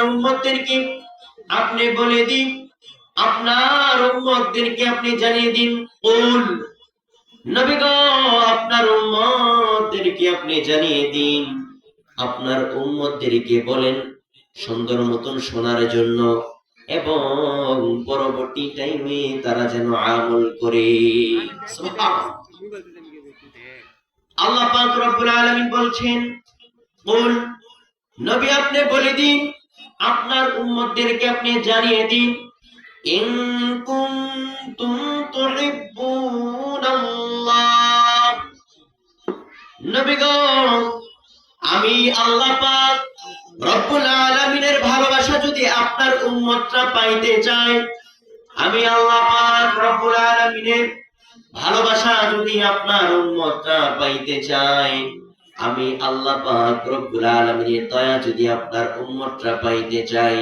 উম্মতদেরকে আপনি বলে দিন, আপনার উম্মতদেরকে আপনি জানিয়ে দিন। কুল, নবী গো, আপনার উম্মতদেরকে আপনি জানিয়ে দিন, আপনার উম্মতদেরকে বলেন সুন্দর মতন শোনার জন্য, এবং পরবর্তী টাইমে তারা যেন আমল করে। সুবহানাল্লাহ। আল্লাহ পাক রব্বুল আলামিন বলছেন, কুল, নবী আপনি বলে দিন, আপনার উম্মতদেরকে আপনি জানিয়ে দিন, ইন কুনতুম তুহিব্বুনাল্লাহ, নবী গো, আমি আল্লাহ পাক রব্বুল আলামিনের ভালোবাসা যদি আপনার উম্মতরা পাইতে চায়, আমি আল্লাহ পাক রব্বুল আলামিনের ভালোবাসা যদি আপনার উম্মতরা পাইতে চায়, আমি আল্লাহ পাক রব্বুল আলামিনের দয়া যদি আপনার উম্মতরা পাইতে চায়,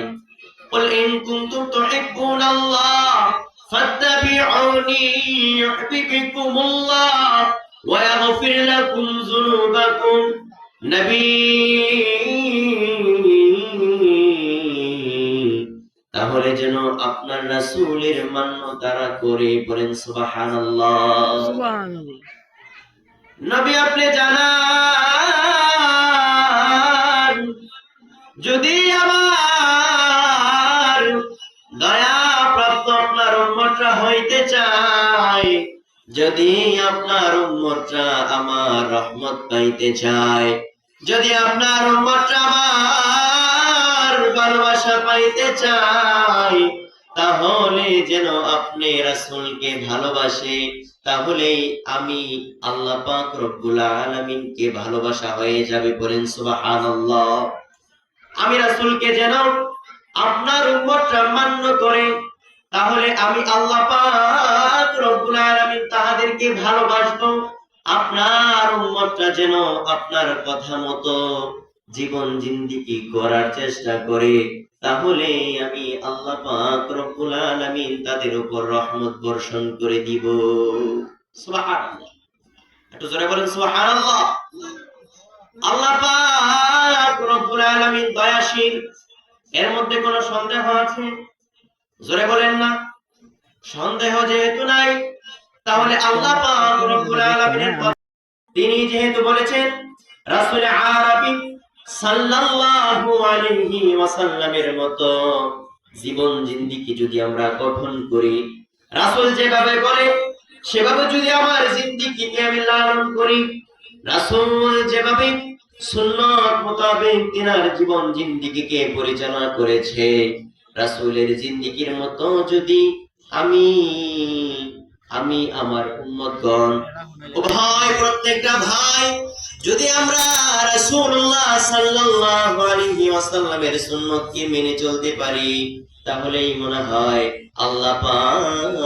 কুল ইন কুনতুম তুহিব্বুনাল্লাহ ফাত্তাবিউনি ইউহিব্বুকুমুল্লাহ ওয়া ইয়াগফির লাকুম যুনুবাকুম। নবী, তাহলে যেন আপনার রাসূলের মান্য তারা করে, বলেন সুবহানাল্লাহ। সুবহানাল্লাহ। নবী আপনি জানান, যদি আমার দয়া প্রাপ্ত আপনার উম্মতরা হইতে চায়, যদি আপনার উম্মতরা আমার রহমত পাইতে চায়, যদি আপনার উম্মতরা আমার ভালোবাসা পাইতে চায়, তাহলে যেন আপনি রাসূলকে ভালোবাসে, তাহলেই আমি আল্লাহ পাক রব্বুল আলামিনকে ভালোবাসা হয়ে যাবে, বলেন সুবহানাল্লাহ। আমি রাসূলকে যেন আপনার উম্মতরা মান্য করে, তাহলে আমি আল্লাহ পাক রব্বুল আলামিন তাদেরকে ভালোবাসবো। আপনার উম্মতরা যেন আপনার কথা মতো জীবন জিন্দেগি করার চেষ্টা করে, তাহলে আমি আল্লাহ পাক রব্বুল আলামিন তাদের উপর রহমত বর্ষণ করে দিব। সুবহানাল্লাহ। একটু জোরে বলেন সুবহানাল্লাহ। আল্লাহ পাক রব্বুল আলামিন দয়াশীল, এর মধ্যে কোনো সন্দেহ আছে? জোরে বলেন না। সন্দেহ যেহেতু নাই, তাহলে আল্লাহ পাক রব্বুল আলামিনের তিনি যেহেতু বলেছেন, রাসূল আরবি সাল্লাল্লাহু আলাইহি ওয়াসাল্লামের মতো জীবন জিন্দেগি যদি আমরা গঠন করি, রাসূল যেভাবে বলে সেভাবে যদি আমার জিন্দেগিকে আমি লালন করি, রাসূল যেভাবে সুন্নাত মোতাবেক তিনার জীবন জিন্দেগিকে পরিচালনা করেছে, রাসূলের জিন্দেগির মতো যদি আমি আমি আমার উম্মতগণ, ও ভাই, প্রত্যেকটা ভাই, যদি আমরা রাসূলুল্লাহ সাল্লাল্লাহু আলাইহি ওয়াসাল্লামের সুন্নতকে মেনে চলতে পারি, তাহলেই মনে হয় আল্লাহ পাক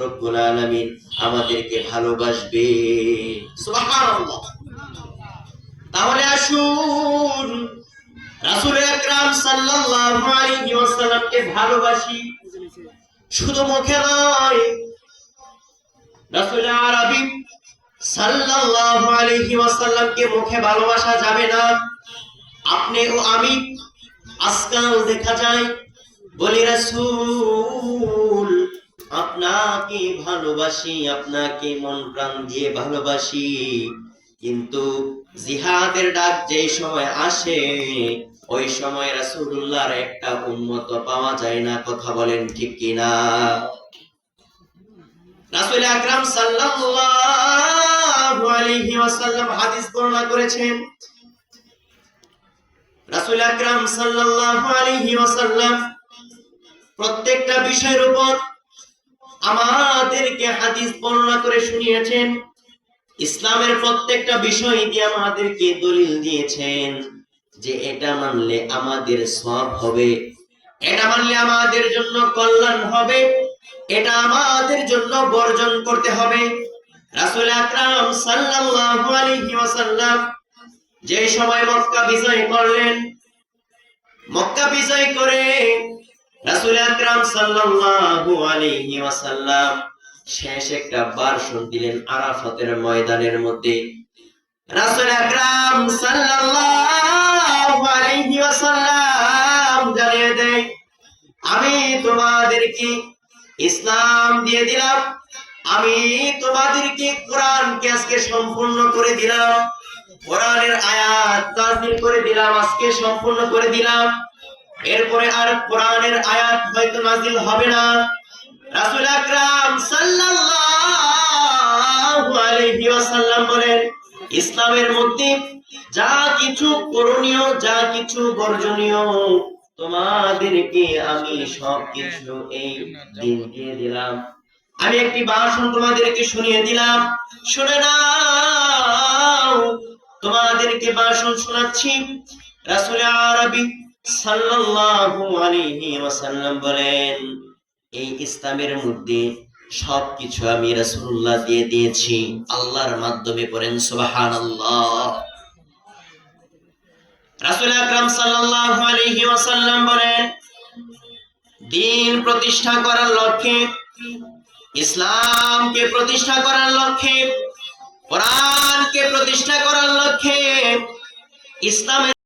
রব্বুল আলামিন আমাদেরকে ভালোবাসবে। সুবহানাল্লাহ। তাহলে আসুন রাসূল আকরাম সাল্লাল্লাহু আলাইহি ওয়াসাল্লামকে ভালোবাসি, শুধু মুখে নয়। রাসূল আরবি সাল্লাল্লাহু আলাইহি ওয়াসাল্লামকে মুখে ভালোবাসা যাবে না। আপনি ও আমি আজকাল দেখা যায় বলি, রাসূল আপনাকে ভালোবাসি, আপনাকে মন প্রাণ দিয়ে ভালোবাসি, কিন্তু জিহাদের ডাক যেই সময় আসে, ওই সময় রাসূলুল্লাহর একটা উম্মত পাওয়া যায় না। কথা বলেন ঠিক কিনা? রাসূল আকরাম সাল্লাল্লাহু আলাইহি ওয়াসাল্লাম হাদিস বর্ণনা করেছেন, রাসূল আকরাম সাল্লাল্লাহু আলাইহি ওয়াসাল্লাম প্রত্যেকটা বিষয়ের উপর আমাদেরকে হাদিস বর্ণনা করে শুনিয়েছেন। ইসলামের প্রত্যেকটা বিষয় দিয়ে আমাদেরকে দলিল দিয়েছেন যে এটা মানলে আমাদের সওয়াব হবে, এটা মানলে আমাদের জন্য কল্যাণ হবে, এটা আমাদের জন্য বর্জন করতে হবে। রাসূল আকরাম সাল্লাল্লাহু আলাইহি ওয়াসাল্লাম যে সময় মক্কা বিজয় করলেন, মক্কা বিজয় করে রাসূল আকরাম সাল্লাল্লাহু আলাইহি ওয়াসাল্লাম শেষ একটা ভাষণ দিলেন আরাফাতের ময়দানের মধ্যে। রাসূল আকরাম সাল্লাল্লাহু আলাইহি ওয়াসাল্লাম দিয়ে দেয়। আমি তোমাদেরকে ইসলাম দিয়ে দিলাম, আমি তোমাদেরকে কোরআনকে আজকে সম্পূর্ণ করে দিলাম, কোরআনের আয়াত নাযিল করে দিলাম, আজকে সম্পূর্ণ করে দিলাম। এরপরে আর কোরআনের আয়াত হয়তো নাযিল হবে না। রাসূল আকরাম সাল্লাল্লাহু আলাইহি ওয়াসাল্লাম বলেন, ইসলামের মধ্যে যা কিছু করণীয়, যা কিছু বর্জনীয়, তোমাদেরকে আমি সবকিছু এই দিন দিয়ে দিলাম। আমি একটি ভাষণ তোমাদেরকে শুনিয়ে দিলাম, শুনে নাও। তোমাদেরকে ভাষণ শোনাচ্ছি। রাসূল আরবি সাল্লাল্লাহু আলাইহি ওয়াসাল্লাম বলেন, এই ইসলামের মধ্যে সবকিছু আমি রাসূলুল্লাহ দিয়ে দিয়েছি আল্লাহর মাধ্যমে। পড়েন সুবহানাল্লাহ। রাসূল আকরাম সাল্লাল্লাহু আলাইহি ওয়াসাল্লাম বলেন, দ্বীন প্রতিষ্ঠা করার লক্ষ্যে, ইসলামকে প্রতিষ্ঠা করার লক্ষ্যে, কোরআনকে প্রতিষ্ঠা করার লক্ষ্যে, ইসলামের